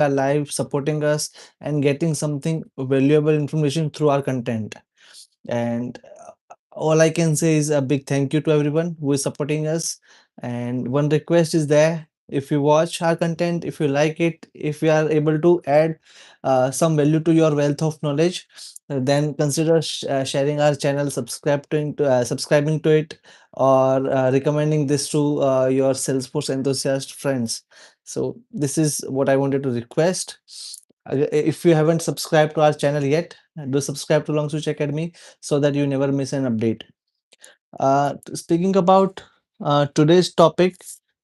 are live, supporting us, and getting something valuable information through our content. And all I can say is a big thank you to everyone who is supporting us. And one request is there: if you watch our content, if you like it, if we are able to add some value to your wealth of knowledge, then consider sharing our channel, subscribing to it, or recommending this to your Salesforce enthusiast friends. So this is what I wanted to request. If you haven't subscribed to our channel yet, do subscribe to Long Switch Academy so that you never miss an update. Speaking about today's topic,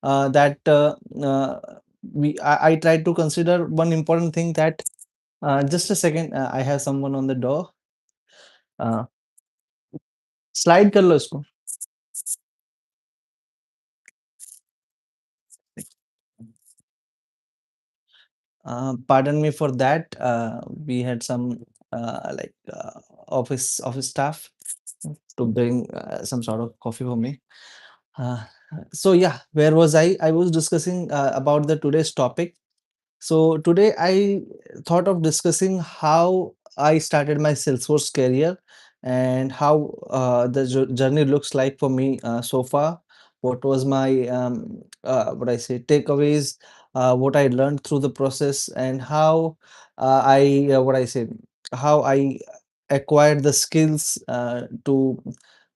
that I tried to consider one important thing, that just a second, I have someone on the door. uh, slide कर लो इसको. Pardon me for that. We had some office staff to bring some sort of coffee for me. Uh, so yeah, where was I? I was discussing about the today's topic. So today I thought of discussing how I started my Salesforce career and how the journey looks like for me so far. What was my what I say takeaways, what I learned through the process, and how I what I say how I acquired the skills to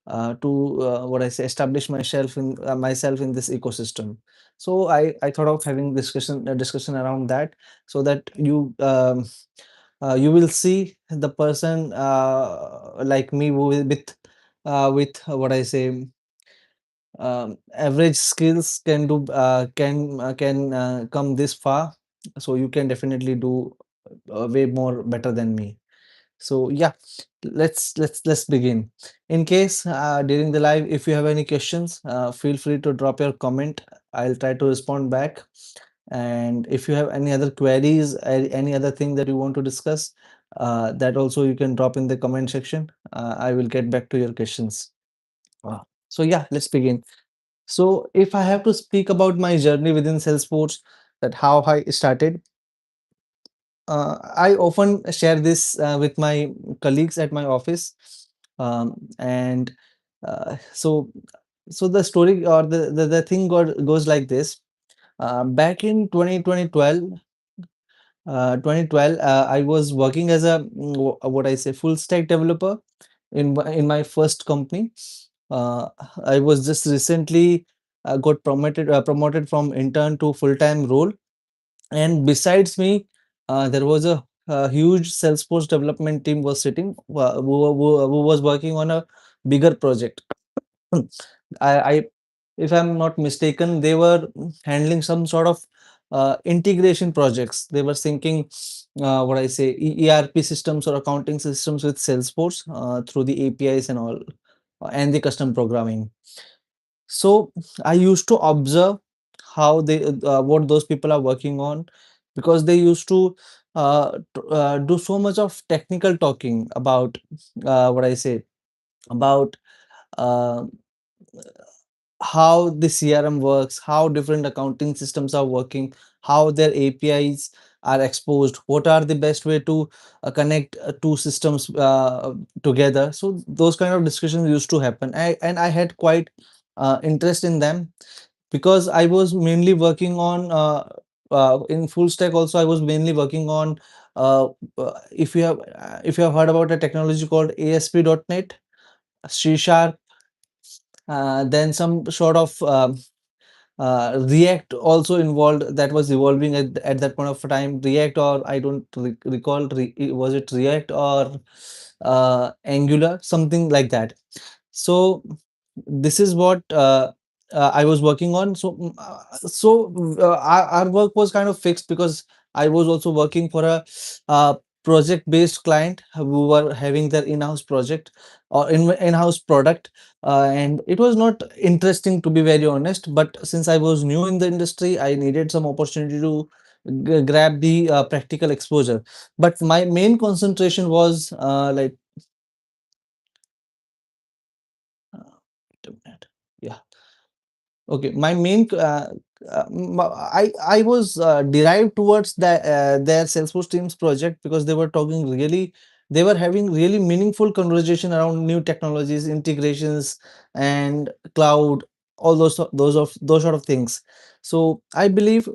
what I say establish myself in this ecosystem. So I thought of having discussion around that, so that you will see the person like me who with what I say average skills can come this far. So you can definitely do way more better than me. So yeah, let's begin. In case during the live, if you have any questions, feel free to drop your comment. I'll try to respond back. And if you have any other queries, any other thing that you want to discuss, that also you can drop in the comment section. I will get back to your questions. So yeah, let's begin. So if I have to speak about my journey within Salesforce, that how I started, I often share this with my colleagues at my office, and so the story or the thing goes like this. Back in 2012, I was working as a what I say full stack developer in my first company. Uh, I was just recently got promoted from intern to full time role, and besides me, there was a huge Salesforce development team was sitting who was working on a bigger project. I if I'm not mistaken, they were handling some sort of integration projects. They were syncing what I say ERP systems or accounting systems with Salesforce through the APIs and all, and the custom programming. So I used to observe how what those people are working on, because they used to do so much of technical talking about what I say about uh, how the CRM works, how different accounting systems are working, how their APIs are exposed, what are the best way to connect two systems together. So those kind of discussions used to happen, and I had quite interest in them, because I was mainly working on in full stack. Also, I was mainly working on if you have heard about a technology called ASP.NET, C Sharp, then some sort of React also involved, that was evolving at that point of time. React, or I don't recall, was it React or Angular, something like that. So this is what I was working on. Our work was kind of fixed, because I was also working for a project-based client who were having their in-house project or in-house product, and it was not interesting, to be very honest. But since I was new in the industry, I needed some opportunity to grab the practical exposure. But my main concentration was wait a minute. Yeah. Okay, my main I was derived towards their Salesforce teams project because they were talking really, they were having really meaningful conversation around new technologies, integrations, and cloud, all those sort of things. So I believe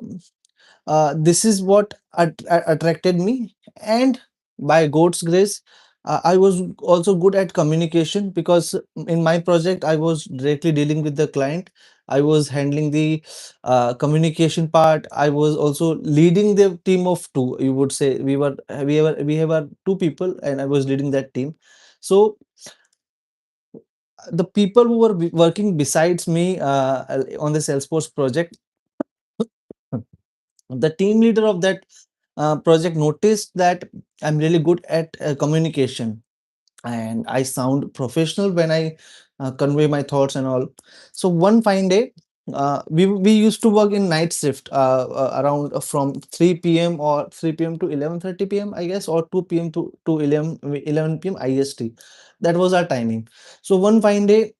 this is what attracted me, and by God's grace, I was also good at communication because in my project I was directly dealing with the client. I was handling the communication part. I was also leading the team of two. You would say we have two people, and I was leading that team. So the people who were working besides me on the Salesforce project, the team leader of that project noticed that I'm really good at communication, and I sound professional when I convey my thoughts and all. So one fine day, we used to work in night shift around from 3 p.m. or 3 p.m. to 11:30 p.m. I guess, or 2 p.m. to 11 p.m. IST. That was our timing. So one fine day,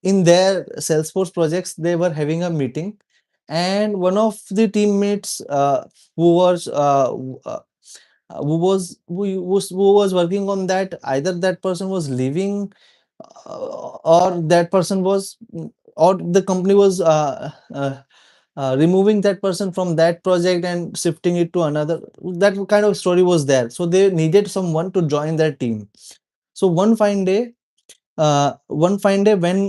in their Salesforce projects, they were having a meeting, and one of the teammates who was who was working on that, either that person was leaving, or that person was or the company was removing that person from that project and shifting it to another. That kind of story was there, so they needed someone to join their team. So one fine day when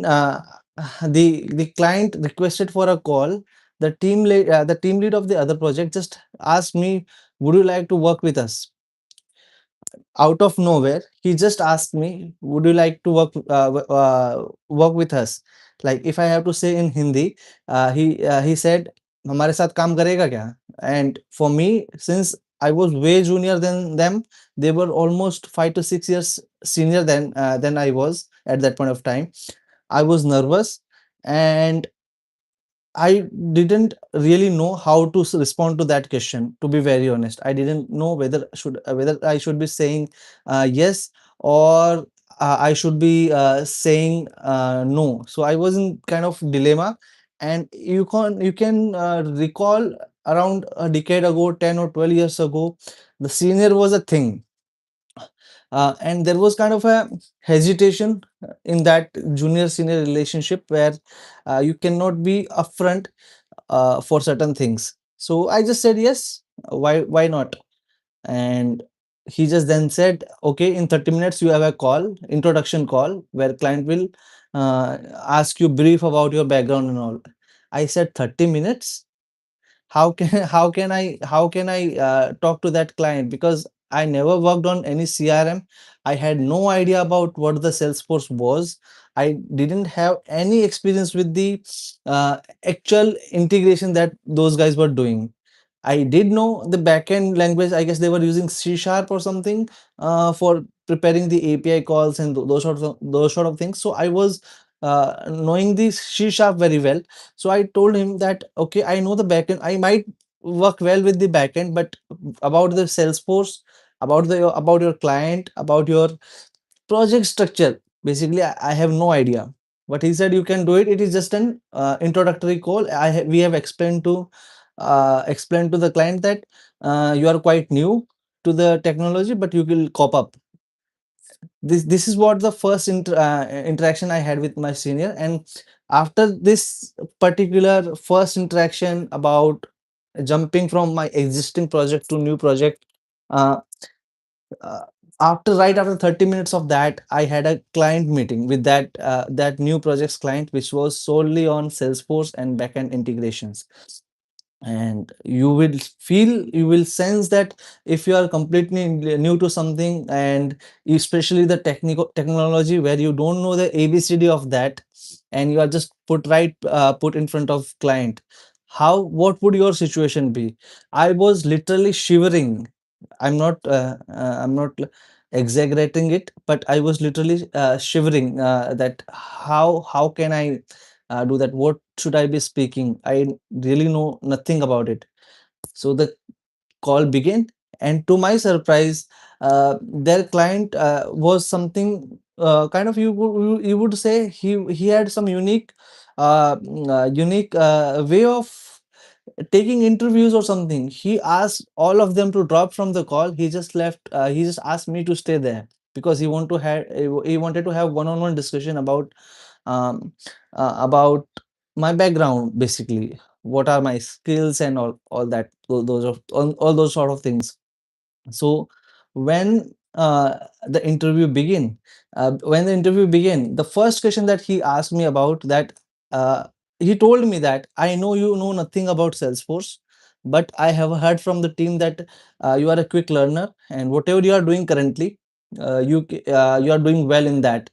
the client requested for a call, the team lead of the other project just asked me, would you like to work with us? Out of nowhere, he just asked me, would you like to work with us? Like, if I have to say in Hindi, he said, हमारे साथ काम करेगा क्या? And for me, since I was way junior than them, they were almost 5 to 6 years senior than I was at that point of time. I was nervous, and I didn't really know how to respond to that question. To be very honest, I didn't know whether I should be saying yes, or I should be saying no. So I was in kind of dilemma, and you can recall around a decade ago, 10 or 12 years ago, the senior was a thing, and there was kind of a hesitation in that junior senior relationship where you cannot be upfront for certain things. So I just said yes. Why not? And he just then said, okay, in 30 minutes you have a call, introduction call, where client will ask you brief about your background and all. I said 30 minutes. How can I talk to that client, because I never worked on any CRM. I had no idea about what the Salesforce was. I didn't have any experience with the actual integration that those guys were doing. I did know the backend language. I guess they were using C sharp or something for preparing the API calls and those sort of things. So I was knowing the C sharp very well. So I told him that, okay, I know the backend. I might work well with the backend, but about the Salesforce, about your client, about your project structure, basically, I have no idea. But he said you can do it. It is just an introductory call. We have explained to the client that you are quite new to the technology, but you will cop up. This is what the first interaction I had with my senior. And after this particular first interaction about jumping from my existing project to new project, uh, uh, after 30 minutes of that, I had a client meeting with that new project's client, which was solely on Salesforce and backend integrations. And you will sense that if you are completely new to something, and especially the technical technology where you don't know the ABCD of that, and you are just put in front of client, what would your situation be? I was literally shivering. I'm not exaggerating it, but I was literally shivering, that how can I do that? What should I be speaking? I really know nothing about it. So the call began, and to my surprise, their client was something kind of, you would say he had some unique unique way of taking interviews or something. He asked all of them to drop from the call. He just left. He just asked me to stay there because he wanted to have one-on-one discussion um, about my background, basically. What are my skills and all that, all those sort of things. So when when the interview began, the first question that he asked me about that, uh, he told me that, I know you know nothing about Salesforce, but I have heard from the team that you are a quick learner, and whatever you are doing currently, you are doing well in that.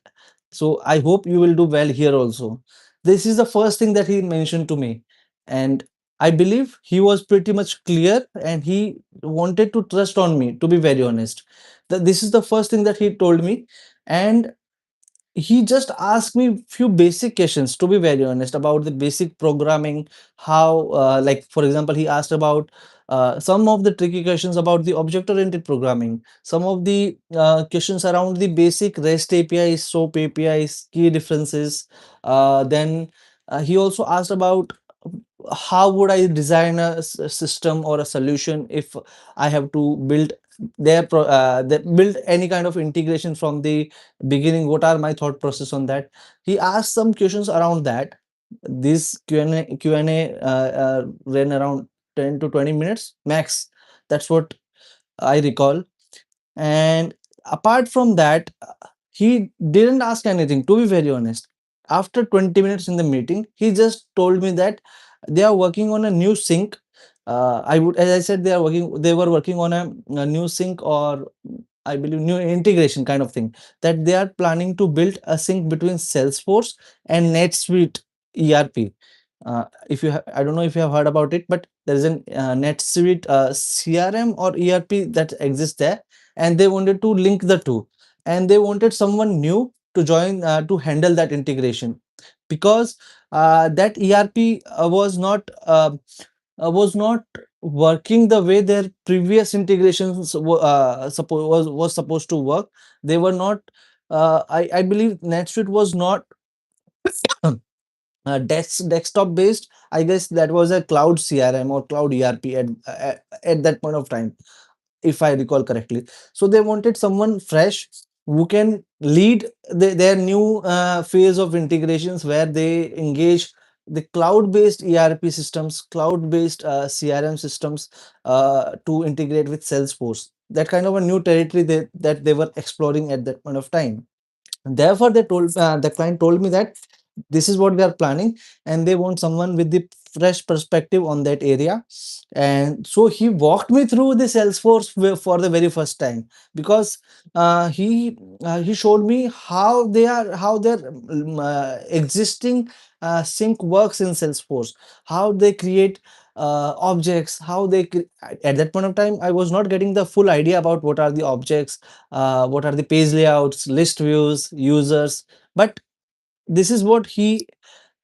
So I hope you will do well here also. This is the first thing that he mentioned to me, and I believe he was pretty much clear, and he wanted to trust on me, to be very honest. This is the first thing that he told me. And he just asked me few basic questions, to be very honest, about the basic programming. How like for example, he asked about some of the tricky questions about the object oriented programming, some of the questions around the basic REST APIs, SOAP APIs, key differences. Then he also asked about how would I design a system or a solution if I have to build build any kind of integration from the beginning. What are my thought process on that? He asked some questions around that. This Q&A ran around 10 to 20 minutes max. That's what I recall. And apart from that, he didn't ask anything, to be very honest. After 20 minutes in the meeting, he just told me that they are working on a new sync. As I said, they were working on a new sync, or I believe new integration kind of thing, that they are planning to build a sync between Salesforce and NetSuite ERP. If you I don't know if you have heard about it, but there is an NetSuite CRM or ERP that exists there, and they wanted to link the two, and they wanted someone new to join to handle that integration, because that ERP was not working the way their previous integrations was supposed to work. They were not. I believe NetSuite was not desktop based. I guess that was a cloud CRM or cloud ERP at that point of time, if I recall correctly. So they wanted someone fresh who can lead their new phase of integrations, where they engage the cloud-based ERP systems, cloud-based CRM systems to integrate with Salesforce. That kind of a new territory that they were exploring at that point of time. Therefore, the client told me that this is what they are planning, and they want someone with the fresh perspective on that area. And so he walked me through the Salesforce for the very first time, because he showed me how their existing sync works in Salesforce, how they create objects, at that point of time I was not getting the full idea about what are the objects, what are the page layouts, list views, users. But this is what he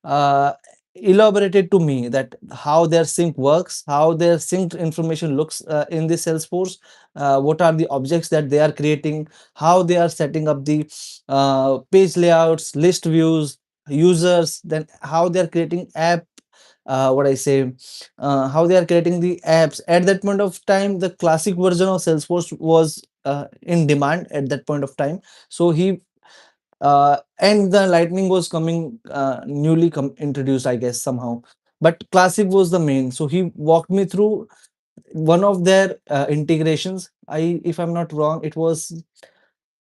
uh, elaborated to me, that how their sync works, how their synced information looks in the Salesforce, what are the objects that they are creating, how they are setting up the page layouts, list views, users, then how they are creating app, what I say, how they are creating the apps. At that point of time, the classic version of Salesforce was in demand at that point of time. So and the Lightning was coming newly introduced, I guess, somehow. But classic was the main. So he walked me through one of their integrations. If I'm not wrong, it was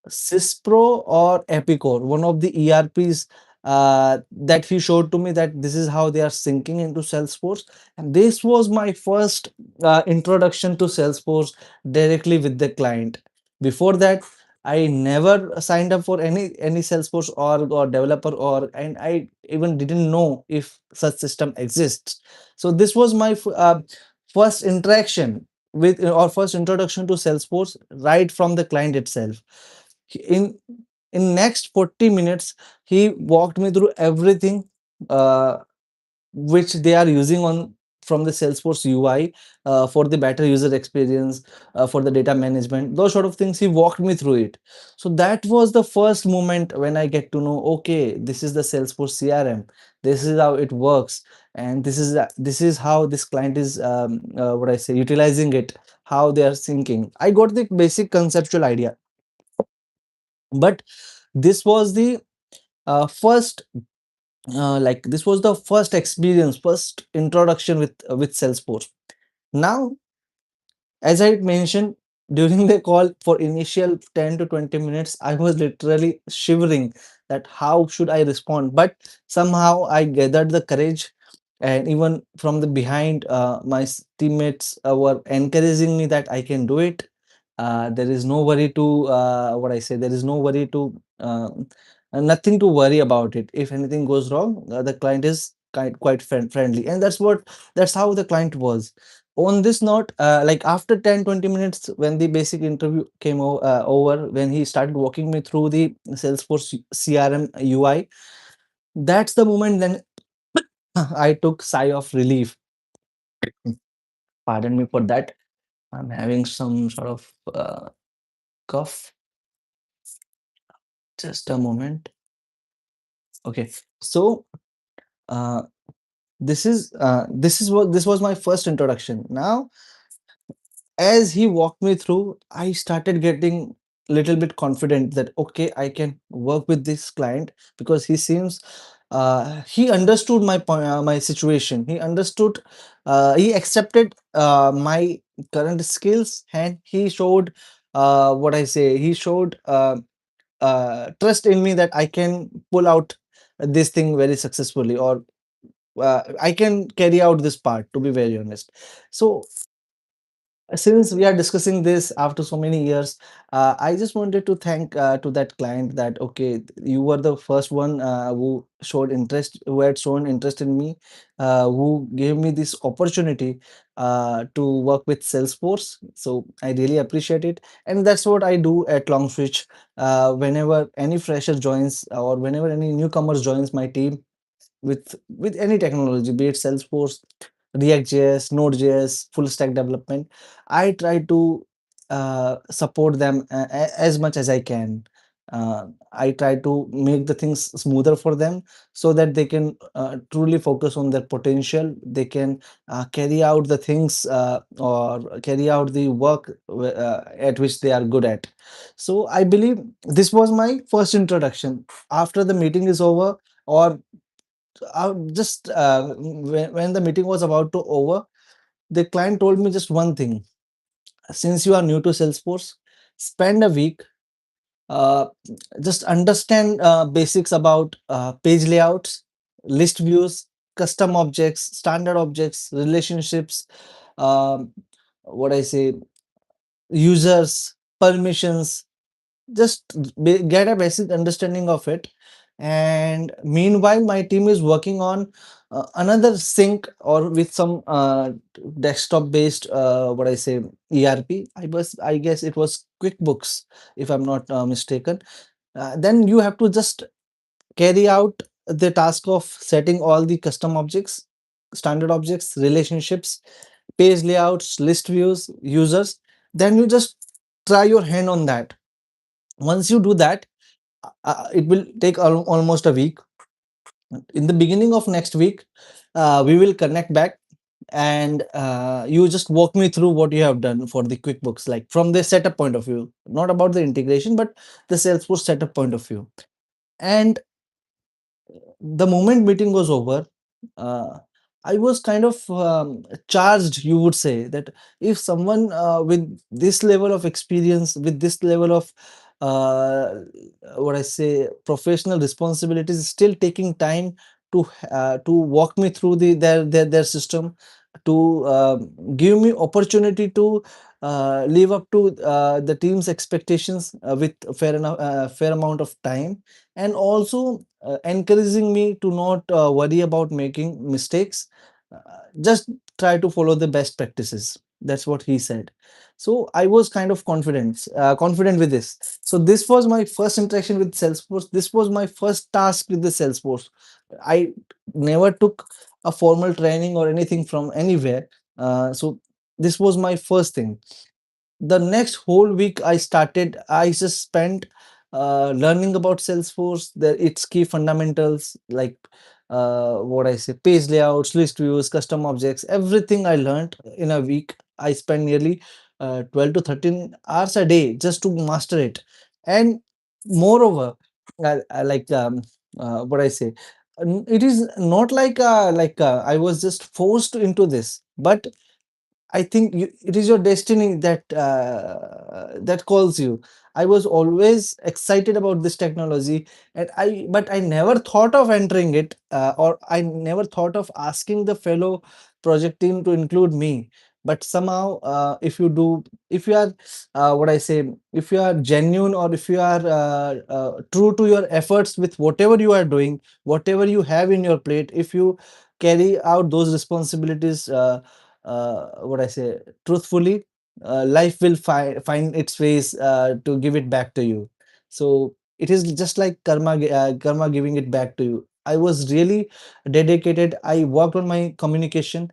Syspro or Epicor, one of the ERPs that he showed to me, that this is how they are syncing into Salesforce. And this was my first introduction to Salesforce directly with the client. Before that, I never signed up for any Salesforce or developer, and I even didn't know if such system exists. So this was my first interaction with, or first introduction to Salesforce, right from the client itself. in in next 40 minutes, he walked me through everything uh, which they are using on from the Salesforce UI, for the better user experience, for the data management, those sort of things. He walked me through it. So that was the first moment when I get to know, okay, this is the Salesforce CRM. This is how it works, and this is how this client is, what I say, utilizing it, how they are thinking. I got the basic conceptual idea, but this was the first this was the first experience, first introduction with Salesforce. Now, as I mentioned during the call, for initial 10 to 20 minutes, I was literally shivering that how should I respond. But somehow I gathered the courage, and even from the behind, my teammates were encouraging me that I can do it. There is no worry to, what I say, there is no worry to, nothing to worry about it. If anything goes wrong, the client is quite friendly, and that's how the client was. On this note, like after 10-20 minutes, when the basic interview came over, when he started walking me through the Salesforce CRM UI, that's the moment then I took sigh of relief. Pardon me for that. I'm having some sort of cough. Just a moment. Okay. So uh, this was my first introduction. Now, as he walked me through, I started getting little bit confident that okay, I can work with this client, because he seems, he understood my situation. He understood, he accepted my current skills, and he showed, what I say, he showed trust in me that I can pull out this thing very successfully, or I can carry out this part, to be very honest. So since we are discussing this after so many years, I just wanted to thank to that client that okay, you were the first one who had shown interest in me, who gave me this opportunity to work with Salesforce. So I really appreciate it, and that's what I do at Long Switch. Whenever any fresher joins, or whenever any newcomers joins my team, with any technology, be it Salesforce, React.js, Node.js, full stack development, I try to support them as much as I can. I try to make the things smoother for them, so that they can truly focus on their potential. They can carry out the things, or carry out the work at which they are good at. So I believe this was my first introduction. After the meeting is over, or just when the meeting was about to over, the client told me just one thing: since you are new to Salesforce, spend a week, uh, just understand basics about page layouts, list views, custom objects, standard objects, relationships, um, what I say, users, permissions. Just get a basic understanding of it. And meanwhile, my team is working on another sync, or with some desktop based, what I say, I guess it was QuickBooks, if I'm not mistaken. Then you have to just carry out the task of setting all the custom objects, standard objects, relationships, page layouts, list views, users. Then you just try your hand on that. Once you do that, it will take almost a week. In the beginning of next week, we will connect back, and you just walk me through what you have done for the QuickBooks, like from the setup point of view, not about the integration, but the Salesforce setup point of view. And the moment meeting was over, uh, I was kind of charged, you would say, that if someone with this level of experience, with this level of uh, what I say, professional responsibilities, is still taking time to walk me through their system, to give me opportunity to live up to the team's expectations with fair amount of time, and also encouraging me to not worry about making mistakes. uh, just try to follow the best practices. That's what he said. So I was kind of confident with this. So this was my first interaction with Salesforce. This was my first task with the Salesforce. I never took a formal training or anything from anywhere. So this was my first thing. The next whole week I just spent learning about Salesforce, its key fundamentals, like what I say, page layouts, list views, custom objects, everything I learned in a week. I spent nearly 12 to 13 hours a day just to master it. And moreover, I like what I say, it is not like I was just forced into this, but I think it is your destiny that calls you. I was always excited about this technology, and I never thought of entering it, or I never thought of asking the fellow project team to include me. But somehow, if you are, what I say, if you are genuine, or if you are true to your efforts with whatever you are doing, whatever you have in your plate, if you carry out those responsibilities. What I say, truthfully, life will find its ways to give it back to you. So it is just like karma giving it back to you. I was really dedicated. I worked on my communication.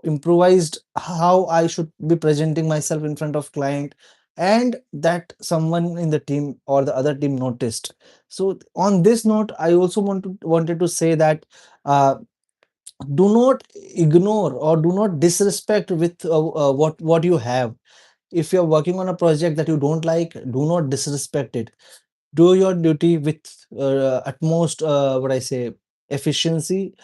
Improvised how I should be presenting myself in front of client, and that someone in the team or the other team noticed. So on this note, I also wanted to say that uh, do not ignore or do not disrespect with what you have. If you're working on a project that you don't like, do not disrespect it. Do your duty with utmost, what I say, efficiency,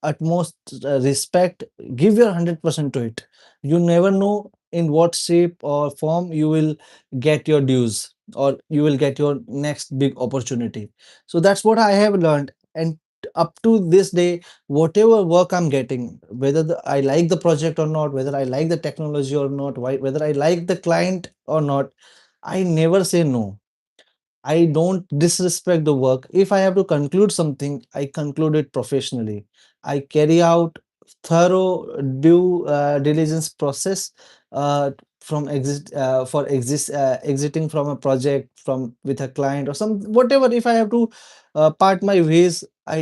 utmost respect. Give your 100% to it. You never know in what shape or form you will get your dues, or you will get your next big opportunity. So that's what I have learned. And up to this day, whatever work I'm getting, whether I like the project or not, whether I like the technology or not, whether I like the client or not, I never say no. I don't disrespect the work. If I have to conclude something, I conclude it professionally. I carry out thorough due diligence process from exiting from a project, from with a client or some whatever. If I have to part my ways, I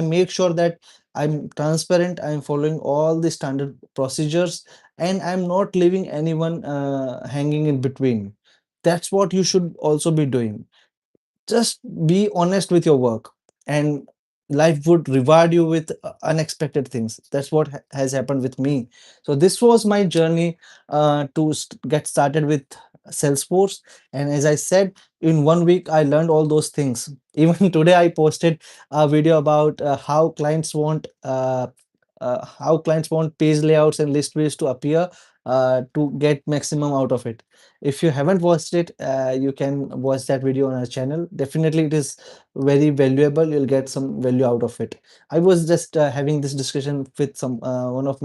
make sure that I'm transparent. I'm following all the standard procedures, and I'm not leaving anyone hanging in between. That's what you should also be doing. Just be honest with your work, and life would reward you with unexpected things. That's what has happened with me. So this was my journey to get started with Salesforce. And as I said, in 1 week I learned all those things. Even today I posted a video about how clients want page layouts and list views to appear to get maximum out of it. If you haven't watched it, you can watch that video on our channel. Definitely, it is very valuable. You'll get some value out of it. I was just having this discussion with one of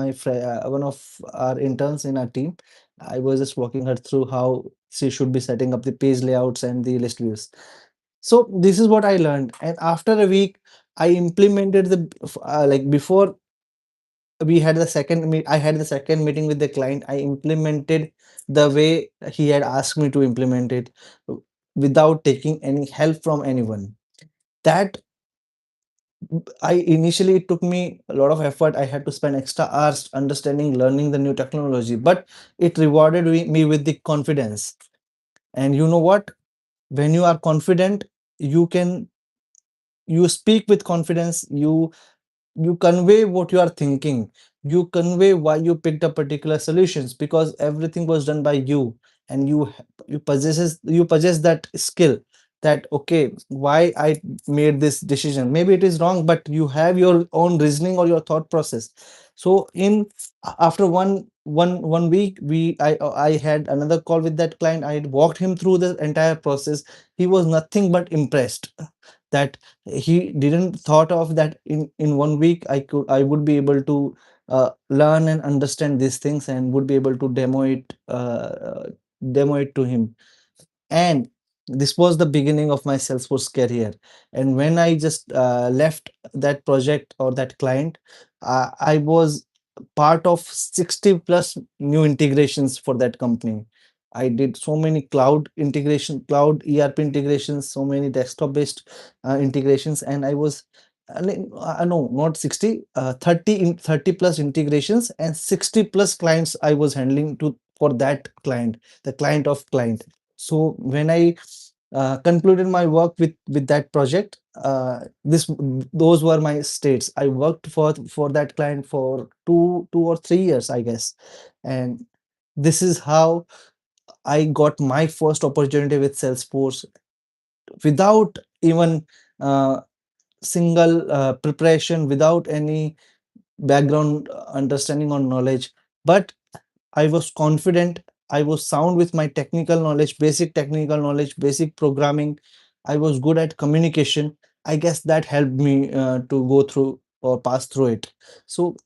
our interns in our team. I was just walking her through how she should be setting up the page layouts and the list views. So this is what I learned, and after a week, I implemented like before we had the I had the second meeting with the client. I implemented the way he had asked me to implement it, without taking any help from anyone. That I initially, it took me a lot of effort. I had to spend extra hours understanding, learning the new technology, but it rewarded me with the confidence. And you know what? When you are confident, you can you speak with confidence. You convey what you are thinking. You convey why you picked up particular solutions, because everything was done by you. And you possess that skill, that okay, why I made this decision, maybe it is wrong, but you have your own reasoning or your thought process. So after one week, I had another call with that client. I had walked him through the entire process. He was nothing but impressed that he didn't thought of that in 1 week I would be able to learn and understand these things, and would be able to demo it to him. And this was the beginning of my Salesforce career. And when I just left that project or that client, I was part of 60 plus new integrations for that company. I did so many cloud ERP integrations, so many desktop based integrations, and I was no, not 60, 30 plus integrations and 60 plus clients I was handling to for that client, the client of client. So when I concluded my work with that project, this those were my states. I worked for that client for 2 or 3 years, I guess. And this is how I got my first opportunity with Salesforce without even single preparation, without any background understanding or knowledge. But I was confident, I was sound with my technical knowledge, basic technical knowledge, basic programming. I was good at communication. I guess that helped me to go through or pass through it. So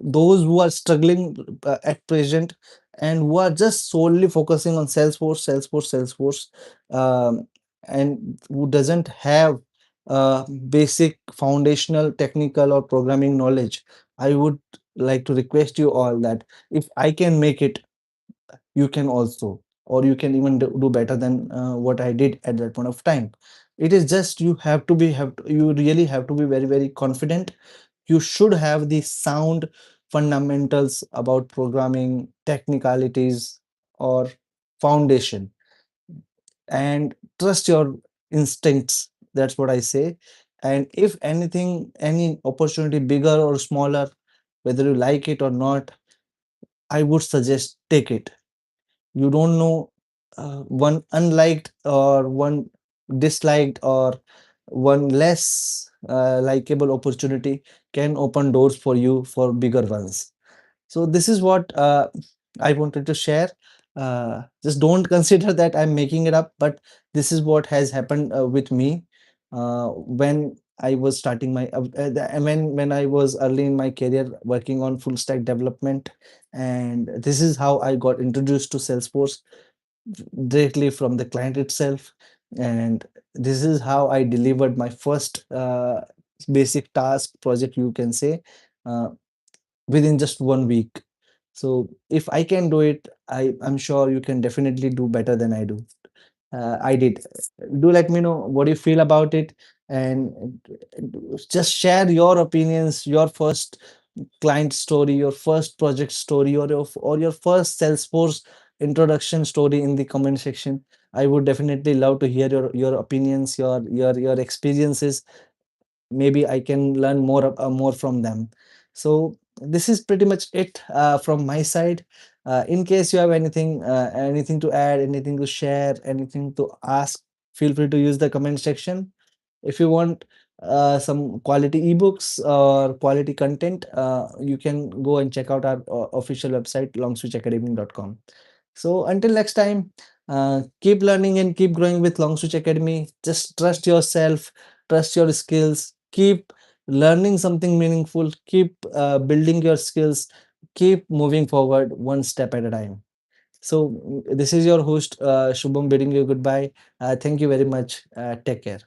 those who are struggling at present and who are just solely focusing on Salesforce, Salesforce, Salesforce, and who doesn't have basic foundational technical or programming knowledge, I would like to request you all that if I can make it, you can also, or you can even do better than what I did at that point of time. It is just you have to be you really have to be very very confident. You should have the sound fundamentals about programming technicalities or foundation, and trust your instincts. That's what I say. And if anything, any opportunity, bigger or smaller, whether you like it or not, I would suggest take it. You don't know, one unliked or one disliked or one less likable opportunity can open doors for you for bigger ones. So this is what I wanted to share. Just don't consider that I'm making it up, but this is what has happened with me when I was starting my when I was early in my career working on full stack development, and this is how I got introduced to Salesforce directly from the client itself, and this is how I delivered my first basic task project, you can say, uh, within just 1 week. So if I can do it, I'm sure you can definitely do better than I did. Do let me know what you feel about it, and just share your opinions, your first client story, your first project story, or your first Salesforce introduction story in the comment section. I would definitely love to hear your opinions, your experiences. Maybe I can learn more from them. So this is pretty much it from my side. In case you have anything to add, anything to share, anything to ask, feel free to use the comment section. If you want some quality ebooks or quality content, you can go and check out our official website longswitchacademy.com. So until next time, keep learning and keep growing with Long Switch Academy. Just trust yourself, trust your skills, keep learning something meaningful, keep building your skills, keep moving forward one step at a time. So this is your host Shubham bidding you goodbye. Thank you very much. Take care.